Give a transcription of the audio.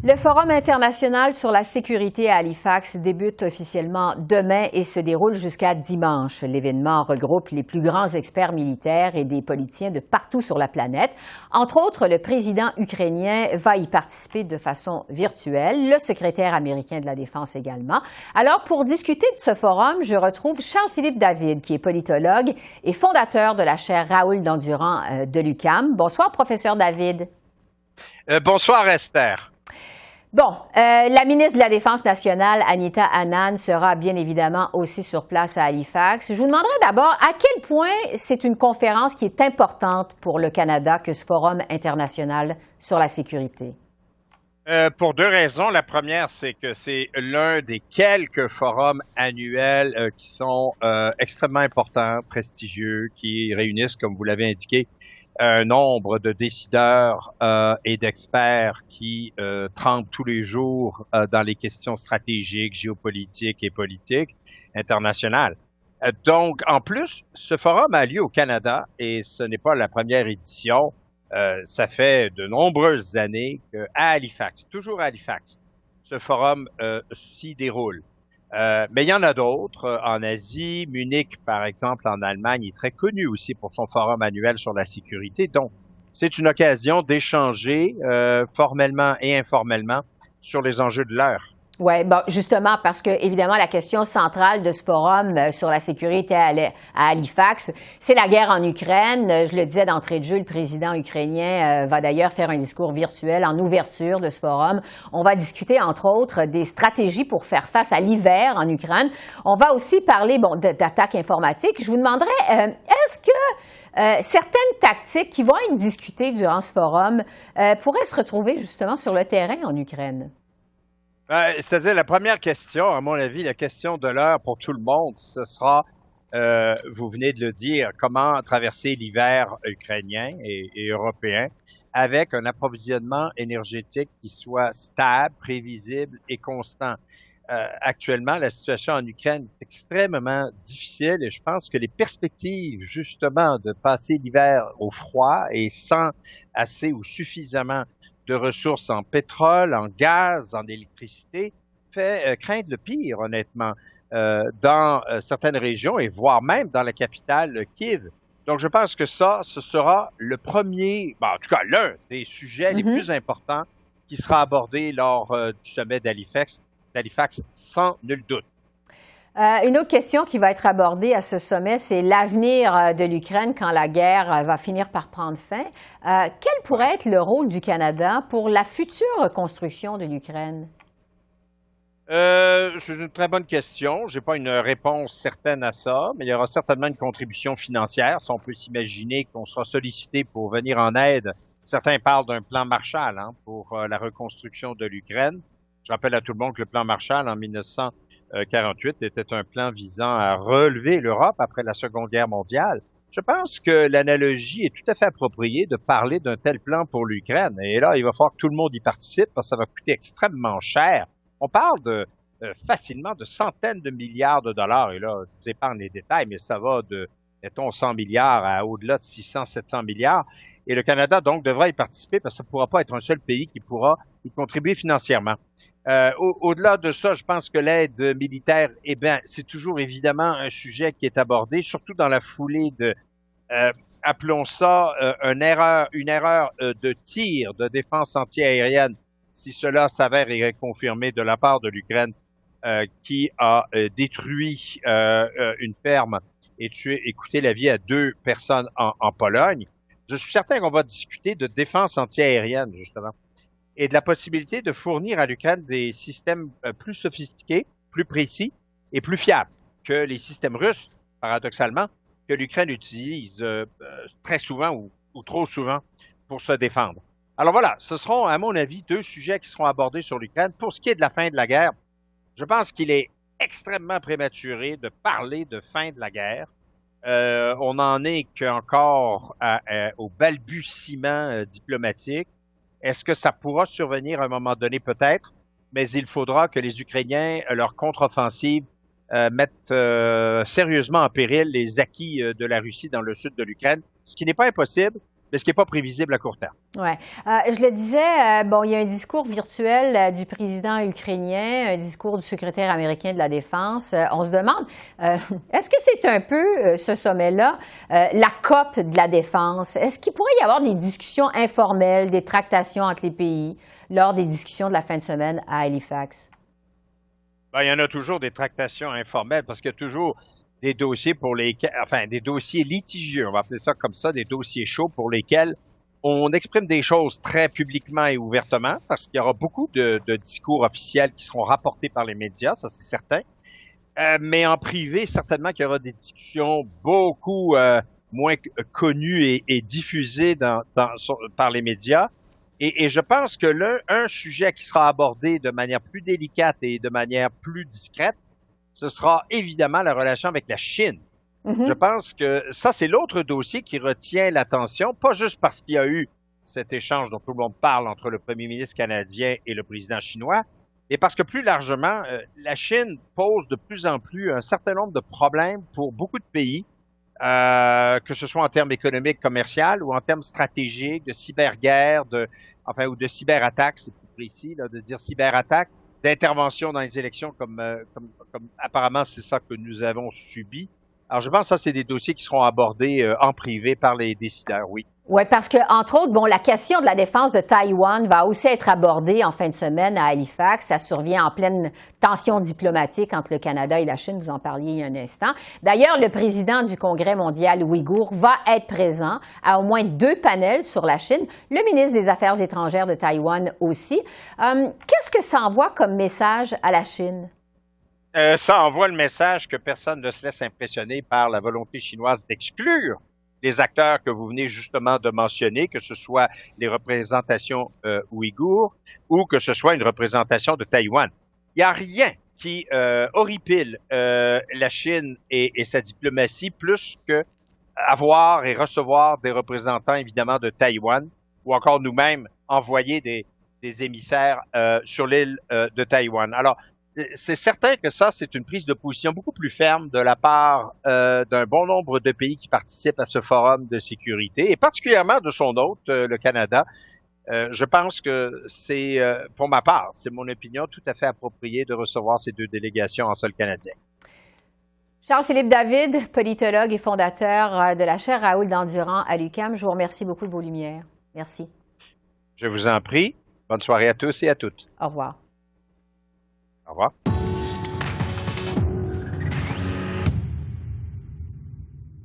Le Forum international sur la sécurité à Halifax débute officiellement demain et se déroule jusqu'à dimanche. L'événement regroupe les plus grands experts militaires et des politiciens de partout sur la planète. Entre autres, le président ukrainien va y participer de façon virtuelle, le secrétaire américain de la Défense également. Alors, pour discuter de ce forum, je retrouve Charles-Philippe David, qui est politologue et fondateur de la chaire Raoul Dandurand de l'UQAM. Bonsoir, professeur David. Bonsoir, Esther. Bon, la ministre de la Défense nationale, Anita Anand, sera bien évidemment aussi sur place à Halifax. Je vous demanderai d'abord à quel point c'est une conférence qui est importante pour le Canada que ce Forum international sur la sécurité. Pour deux raisons. La première, c'est que c'est l'un des quelques forums annuels qui sont extrêmement importants, prestigieux, qui réunissent, comme vous l'avez indiqué, un nombre de décideurs et d'experts qui trempent tous les jours dans les questions stratégiques, géopolitiques et politiques internationales. Donc, en plus, ce forum a lieu au Canada et ce n'est pas la première édition. Ça fait de nombreuses années qu'à Halifax, toujours à Halifax, ce forum s'y déroule. Mais il y en a d'autres en Asie. Munich, par exemple, en Allemagne, est très connu aussi pour son forum annuel sur la sécurité. Donc, c'est une occasion d'échanger formellement et informellement sur les enjeux de l'heure. Oui, bon, justement, parce que, évidemment, la question centrale de ce forum sur la sécurité à Halifax, c'est la guerre en Ukraine. Je le disais d'entrée de jeu, le président ukrainien va d'ailleurs faire un discours virtuel en ouverture de ce forum. On va discuter, entre autres, des stratégies pour faire face à l'hiver en Ukraine. On va aussi parler, bon, d'attaques informatiques. Je vous demanderais, est-ce que certaines tactiques qui vont être discutées durant ce forum pourraient se retrouver, justement, sur le terrain en Ukraine? C'est-à-dire, la première question, à mon avis, la question de l'heure pour tout le monde, ce sera, vous venez de le dire, comment traverser l'hiver ukrainien et européen avec un approvisionnement énergétique qui soit stable, prévisible et constant. Actuellement, la situation en Ukraine est extrêmement difficile et je pense que les perspectives, justement, de passer l'hiver au froid et sans assez ou suffisamment de ressources en pétrole, en gaz, en électricité, fait craindre le pire, honnêtement, dans certaines régions et voire même dans la capitale Kiev. Donc, je pense que ça, ce sera le premier, en tout cas l'un des sujets les plus importants qui sera abordé lors du sommet d'Halifax, sans nul doute. Une autre question qui va être abordée à ce sommet, c'est l'avenir de l'Ukraine quand la guerre va finir par prendre fin. Quel pourrait être le rôle du Canada pour la future reconstruction de l'Ukraine? C'est une très bonne question. J'ai pas une réponse certaine à ça, mais il y aura certainement une contribution financière. Si on peut s'imaginer qu'on sera sollicité pour venir en aide. Certains parlent d'un plan Marshall pour la reconstruction de l'Ukraine. Je rappelle à tout le monde que le plan Marshall en 1948 était un plan visant à relever l'Europe après la Seconde Guerre mondiale. Je pense que l'analogie est tout à fait appropriée de parler d'un tel plan pour l'Ukraine. Et là, il va falloir que tout le monde y participe parce que ça va coûter extrêmement cher. On parle de facilement de centaines de milliards de dollars. Et là, je vous épargne les détails, mais ça va de, mettons, 100 milliards à au-delà de 600, 700 milliards. Et le Canada, donc, devra y participer parce que ça ne pourra pas être un seul pays qui pourra y contribuer financièrement. Au-delà de ça, je pense que l'aide militaire, c'est toujours évidemment un sujet qui est abordé, surtout dans la foulée de, appelons ça une erreur de tir, de défense antiaérienne, si cela s'avère et est confirmé de la part de l'Ukraine, qui a détruit une ferme et coûté la vie à 2 personnes en Pologne. Je suis certain qu'on va discuter de défense antiaérienne, justement, et de la possibilité de fournir à l'Ukraine des systèmes plus sophistiqués, plus précis et plus fiables que les systèmes russes, paradoxalement, que l'Ukraine utilise très souvent ou trop souvent pour se défendre. Alors voilà, ce seront, à mon avis, 2 sujets qui seront abordés sur l'Ukraine. Pour ce qui est de la fin de la guerre, je pense qu'il est extrêmement prématuré de parler de fin de la guerre. On n'en est qu'encore au balbutiement diplomatique. Est-ce que ça pourra survenir à un moment donné? Peut-être, mais il faudra que les Ukrainiens, leur contre-offensive, mettent sérieusement en péril les acquis de la Russie dans le sud de l'Ukraine, ce qui n'est pas impossible, mais ce qui n'est pas prévisible à court terme. Ouais. Je le disais, bon, il y a un discours virtuel du président ukrainien, un discours du secrétaire américain de la Défense. On se demande, est-ce que c'est un peu ce sommet-là, la COP de la Défense? Est-ce qu'il pourrait y avoir des discussions informelles, des tractations entre les pays lors des discussions de la fin de semaine à Halifax? Ben, il y en a toujours des tractations informelles parce qu'il y a toujours des dossiers pour lesquels, enfin, des dossiers litigieux, on va appeler ça comme ça, des dossiers chauds pour lesquels on exprime des choses très publiquement et ouvertement parce qu'il y aura beaucoup de discours officiels qui seront rapportés par les médias, ça c'est certain. Mais en privé, certainement qu'il y aura des discussions beaucoup moins connues et diffusées par les médias. Et je pense que un sujet qui sera abordé de manière plus délicate et de manière plus discrète, ce sera évidemment la relation avec la Chine. Mm-hmm. Je pense que ça, c'est l'autre dossier qui retient l'attention, pas juste parce qu'il y a eu cet échange dont tout le monde parle entre le premier ministre canadien et le président chinois, mais parce que plus largement, la Chine pose de plus en plus un certain nombre de problèmes pour beaucoup de pays, que ce soit en termes économiques, commerciaux ou en termes stratégiques, de cyberguerre, ou de cyberattaques, c'est plus précis là, de dire cyberattaques, d'intervention dans les élections comme apparemment c'est ça que nous avons subi. Alors je pense que ça c'est des dossiers qui seront abordés en privé par les décideurs, oui. Oui, parce que, entre autres, bon, la question de la défense de Taïwan va aussi être abordée en fin de semaine à Halifax. Ça survient en pleine tension diplomatique entre le Canada et la Chine. Vous en parliez il y a un instant. D'ailleurs, le président du Congrès mondial ouïghour va être présent à au moins 2 panels sur la Chine. Le ministre des Affaires étrangères de Taïwan aussi. Qu'est-ce que ça envoie comme message à la Chine? Ça envoie le message que personne ne se laisse impressionner par la volonté chinoise d'exclure les acteurs que vous venez justement de mentionner, que ce soit les représentations ouïghours ou que ce soit une représentation de Taïwan. Il n'y a rien qui horripile la Chine et sa diplomatie plus que avoir et recevoir des représentants évidemment de Taïwan ou encore nous-mêmes envoyer des émissaires sur l'île de Taïwan. Alors, c'est certain que ça, c'est une prise de position beaucoup plus ferme de la part d'un bon nombre de pays qui participent à ce forum de sécurité, et particulièrement de son hôte, le Canada. Je pense que c'est, pour ma part, c'est mon opinion, tout à fait approprié de recevoir ces 2 délégations en sol canadien. Charles-Philippe David, politologue et fondateur de la chaire Raoul Dandurand à l'UQAM, je vous remercie beaucoup de vos lumières. Merci. Je vous en prie. Bonne soirée à tous et à toutes. Au revoir. Au revoir.